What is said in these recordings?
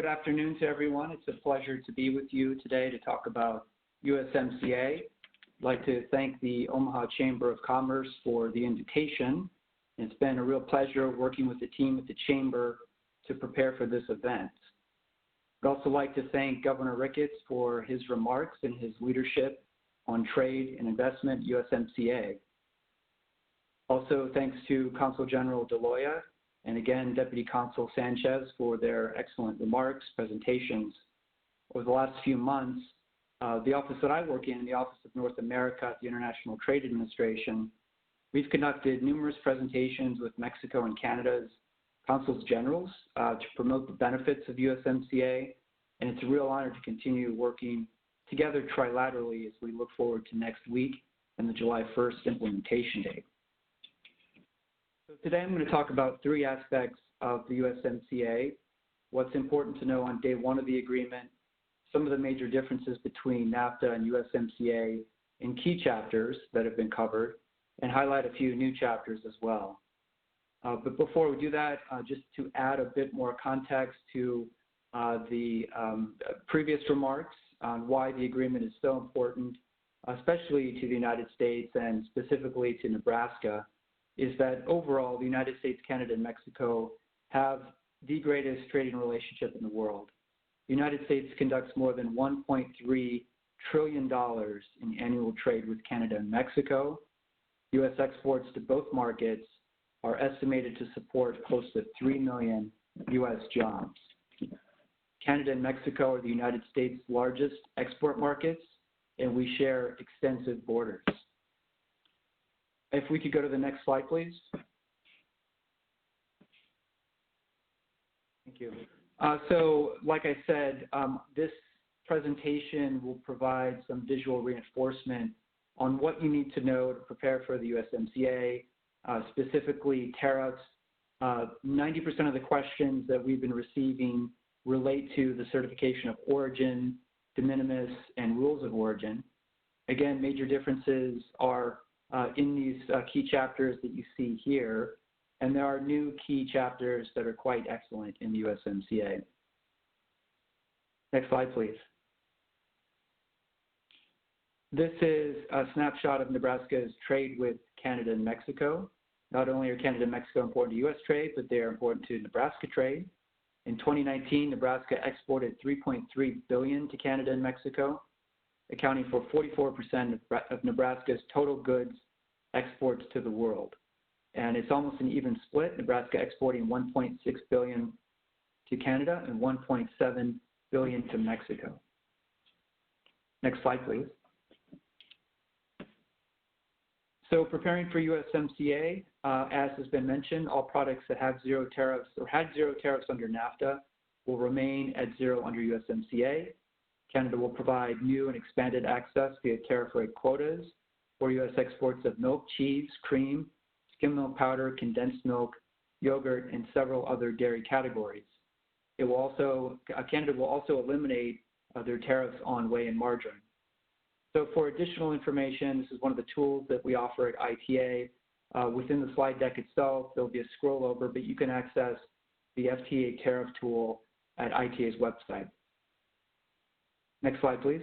Good afternoon to everyone. It's a pleasure to be with you today to talk about USMCA. I'd like to thank the Omaha Chamber of Commerce for the invitation. It's been a real pleasure working with the team at the Chamber to prepare for this event. I'd also like to thank Governor Ricketts for his remarks and his leadership on trade and investment at USMCA. Also, thanks to Consul General DeLoya and again, Deputy Consul Sanchez for their excellent remarks, presentations. Over the last few months, the office that I work in, the Office of North America at the International Trade Administration, we've conducted numerous presentations with Mexico and Canada's consuls generals to promote the benefits of USMCA, and it's a real honor to continue working together trilaterally as we look forward to next week and the July 1st implementation date. So today I'm going to talk about three aspects of the USMCA, what's important to know on day one of the agreement, some of the major differences between NAFTA and USMCA in key chapters that have been covered, and highlight a few new chapters as well. But before we do that, just to add a bit more context to the previous remarks on why the agreement is so important, especially to the United States and specifically to Nebraska, is that overall the United States, Canada, and Mexico have the greatest trading relationship in the world. The United States conducts more than $1.3 trillion in annual trade with Canada and Mexico. U.S. exports to both markets are estimated to support close to 3 million U.S. jobs. Canada and Mexico are the United States' largest export markets, and we share extensive borders. If we could go to the next slide, please. Thank you. So, like I said, this presentation will provide some visual reinforcement on what you need to know to prepare for the USMCA, specifically tariffs. 90% of the questions that we've been receiving relate to the certification of origin, DeMinimis, and rules of origin. Again, major differences are in these key chapters that you see here, and there are new key chapters that are quite excellent in the USMCA. Next slide, please. This is a snapshot of Nebraska's trade with Canada and Mexico. Not only are Canada and Mexico important to U.S. trade, but they are important to Nebraska trade. In 2019, Nebraska exported $3.3 billion to Canada and Mexico, accounting for 44% of Nebraska's total goods exports to the world. And it's almost an even split, Nebraska exporting $1.6 billion to Canada and $1.7 billion to Mexico. Next slide, please. So preparing for USMCA, as has been mentioned, all products that have zero tariffs or had zero tariffs under NAFTA will remain at zero under USMCA. Canada will provide new and expanded access via tariff rate quotas for U.S. exports of milk, cheese, cream, skim milk powder, condensed milk, yogurt, and several other dairy categories. It will also, Canada will also eliminate their tariffs on whey and margarine. So for additional information, this is one of the tools that we offer at ITA. Within the slide deck itself, there'll be a scroll over, but you can access the FTA tariff tool at ITA's website. Next slide, please.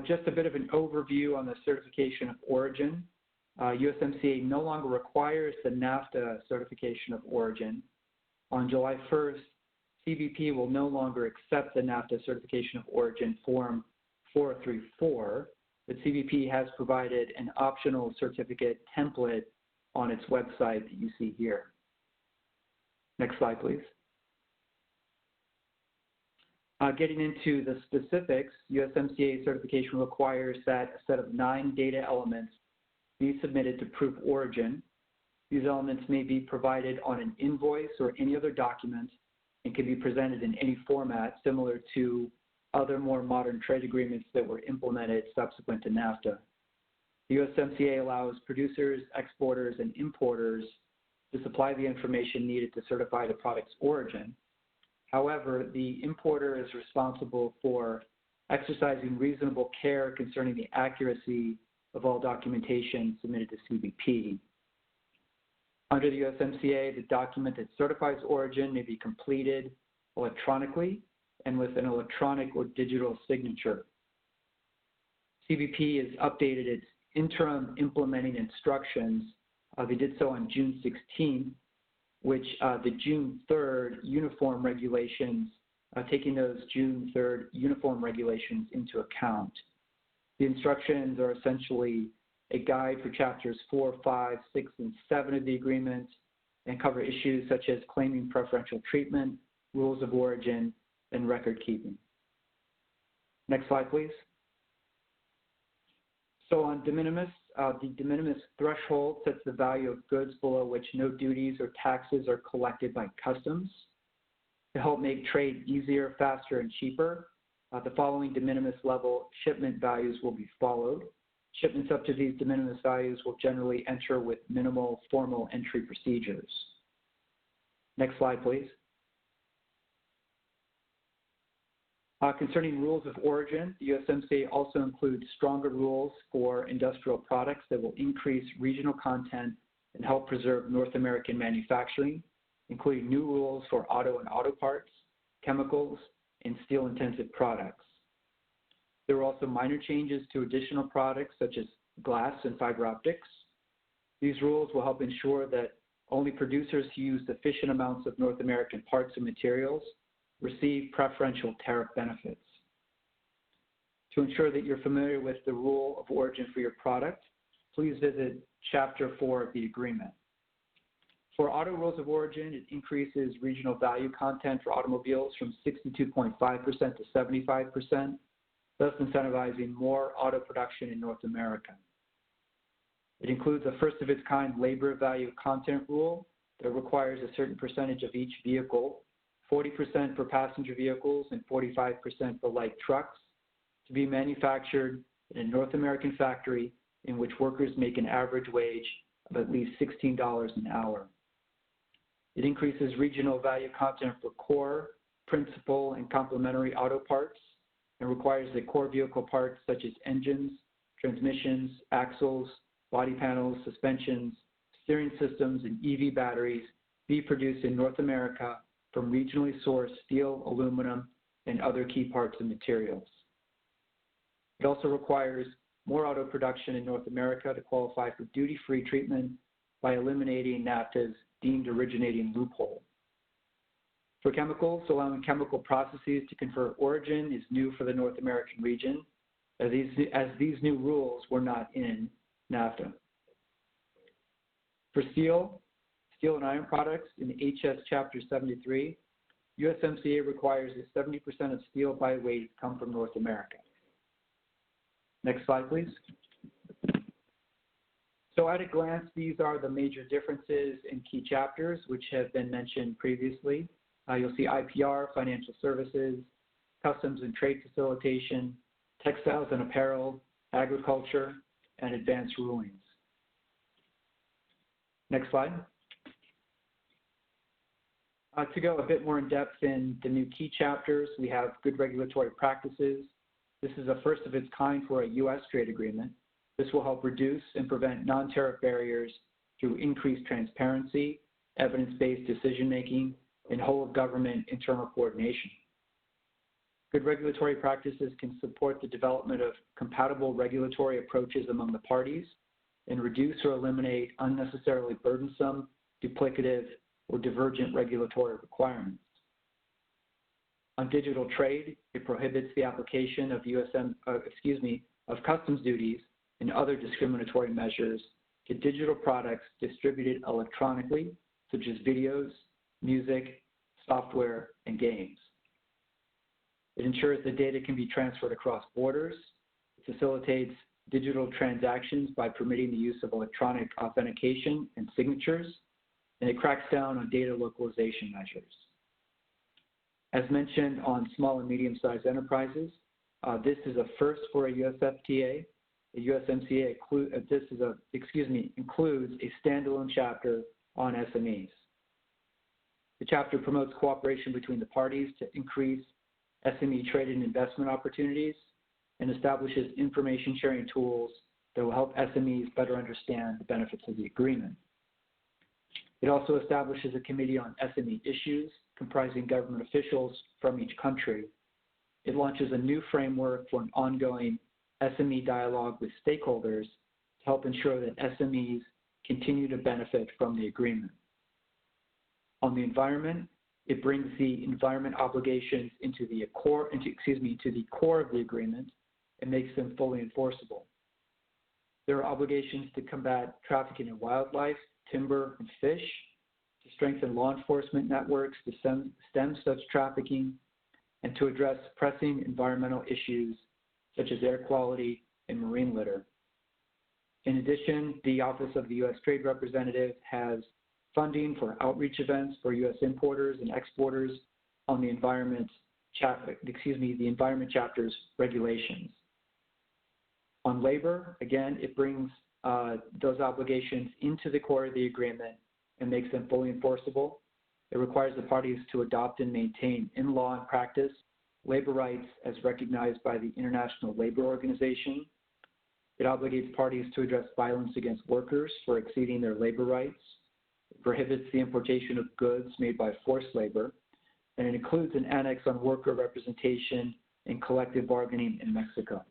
Just a bit of an overview on the certification of origin. USMCA no longer requires the NAFTA certification of origin. On July 1st, CBP will no longer accept the NAFTA certification of origin form 434, but CBP has provided an optional certificate template on its website that you see here. Next slide, please. Getting into the specifics, USMCA certification requires that a set of 9 data elements be submitted to prove origin. These elements may be provided on an invoice or any other document and can be presented in any format similar to other more modern trade agreements that were implemented subsequent to NAFTA. The USMCA allows producers, exporters, and importers to supply the information needed to certify the product's origin. However, the importer is responsible for exercising reasonable care concerning the accuracy of all documentation submitted to CBP. Under the USMCA, the document that certifies origin may be completed electronically and with an electronic or digital signature. CBP has updated its interim implementing instructions. They did so on June 16th, which the June 3rd uniform regulations, taking those June 3rd uniform regulations into account. The instructions are essentially a guide for chapters 4, 5, 6, and 7 of the agreement and cover issues such as claiming preferential treatment, rules of origin, and record keeping. Next slide, please. So on DeMinimis, the DeMinimis threshold sets the value of goods below which no duties or taxes are collected by customs. To help make trade easier, faster, and cheaper, the following DeMinimis level shipment values will be followed. Shipments up to these DeMinimis values will generally enter with minimal formal entry procedures. Next slide, please. Concerning rules of origin, the USMCA also includes stronger rules for industrial products that will increase regional content and help preserve North American manufacturing, including new rules for auto and auto parts, chemicals, and steel-intensive products. There were also minor changes to additional products such as glass and fiber optics. These rules will help ensure that only producers who use sufficient amounts of North American parts and materials receive preferential tariff benefits. To ensure that you're familiar with the rule of origin for your product, please visit Chapter 4 of the agreement. For auto rules of origin, it increases regional value content for automobiles from 62.5% to 75%, thus incentivizing more auto production in North America. It includes a first-of-its-kind labor value content rule that requires a certain percentage of each vehicle, 40% for passenger vehicles and 45% for light trucks, to be manufactured in a North American factory in which workers make an average wage of at least $16 an hour. It increases regional value content for core, principal, and complementary auto parts, and requires that core vehicle parts such as engines, transmissions, axles, body panels, suspensions, steering systems, and EV batteries be produced in North America from regionally sourced steel, aluminum, and other key parts and materials. It also requires more auto production in North America to qualify for duty-free treatment by eliminating NAFTA's deemed originating loophole. For chemicals, allowing chemical processes to confer origin is new for the North American region, as these new rules were not in NAFTA. For steel and iron products in HS Chapter 73, USMCA requires that 70% of steel by weight come from North America. Next slide, please. So at a glance, these are the major differences in key chapters, which have been mentioned previously. You'll see IPR, financial services, customs and trade facilitation, textiles and apparel, agriculture, and advanced rulings. Next slide. To go a bit more in depth in the new key chapters, we have good regulatory practices. This is a first of its kind for a U.S. trade agreement. This will help reduce and prevent non-tariff barriers through increased transparency, evidence-based decision-making, and whole-of-government internal coordination. Good regulatory practices can support the development of compatible regulatory approaches among the parties and reduce or eliminate unnecessarily burdensome, duplicative, or divergent regulatory requirements. On digital trade, it prohibits the application of of customs duties and other discriminatory measures to digital products distributed electronically, such as videos, music, software, and games. It ensures that data can be transferred across borders. It facilitates digital transactions by permitting the use of electronic authentication and signatures, and it cracks down on data localization measures. As mentioned on small and medium-sized enterprises, this is a first for a US FTA. The USMCA includes a standalone chapter on SMEs. The chapter promotes cooperation between the parties to increase SME trade and investment opportunities and establishes information sharing tools that will help SMEs better understand the benefits of the agreement. It also establishes a committee on SME issues comprising government officials from each country. It launches a new framework for an ongoing SME dialogue with stakeholders to help ensure that SMEs continue to benefit from the agreement. On the environment, it brings the environment obligations into the core of the agreement and makes them fully enforceable. There are obligations to combat trafficking in wildlife, timber, and fish, to strengthen law enforcement networks to stem such trafficking, and to address pressing environmental issues such as air quality and marine litter. In addition, the Office of the U.S. Trade Representative has funding for outreach events for U.S. importers and exporters on the environment chapter's regulations. On labor, again, it brings those obligations into the core of the agreement and makes them fully enforceable. It requires the parties to adopt and maintain in law and practice labor rights as recognized by the International Labor Organization. It obligates parties to address violence against workers for exceeding their labor rights. It prohibits the importation of goods made by forced labor, and it includes an annex on worker representation and collective bargaining in Mexico.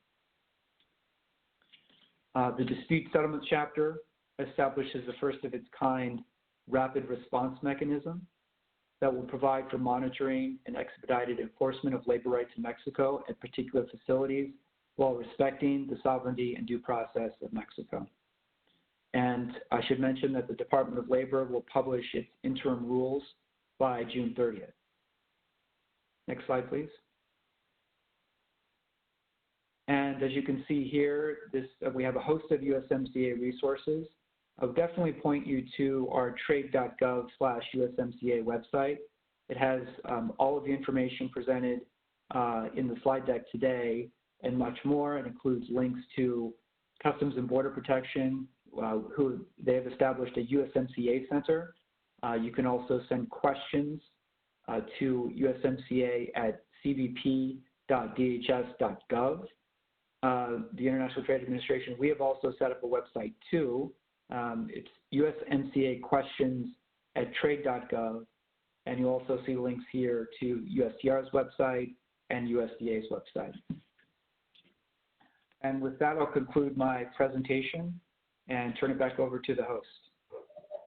The dispute settlement chapter establishes the first of its kind rapid response mechanism that will provide for monitoring and expedited enforcement of labor rights in Mexico at particular facilities while respecting the sovereignty and due process of Mexico. And I should mention that the Department of Labor will publish its interim rules by June 30th. Next slide, please. And as you can see here, we have a host of USMCA resources. I would definitely point you to our trade.gov/USMCA website. It has all of the information presented in the slide deck today and much more. It includes links to Customs and Border Protection, who they have established a USMCA Center. You can also send questions to USMCA at cbp.dhs.gov. The International Trade Administration, we have also set up a website too. It's USMCA questions at trade.gov, and you also see links here to USTR's website and USDA's website. And with that, I'll conclude my presentation and turn it back over to the host.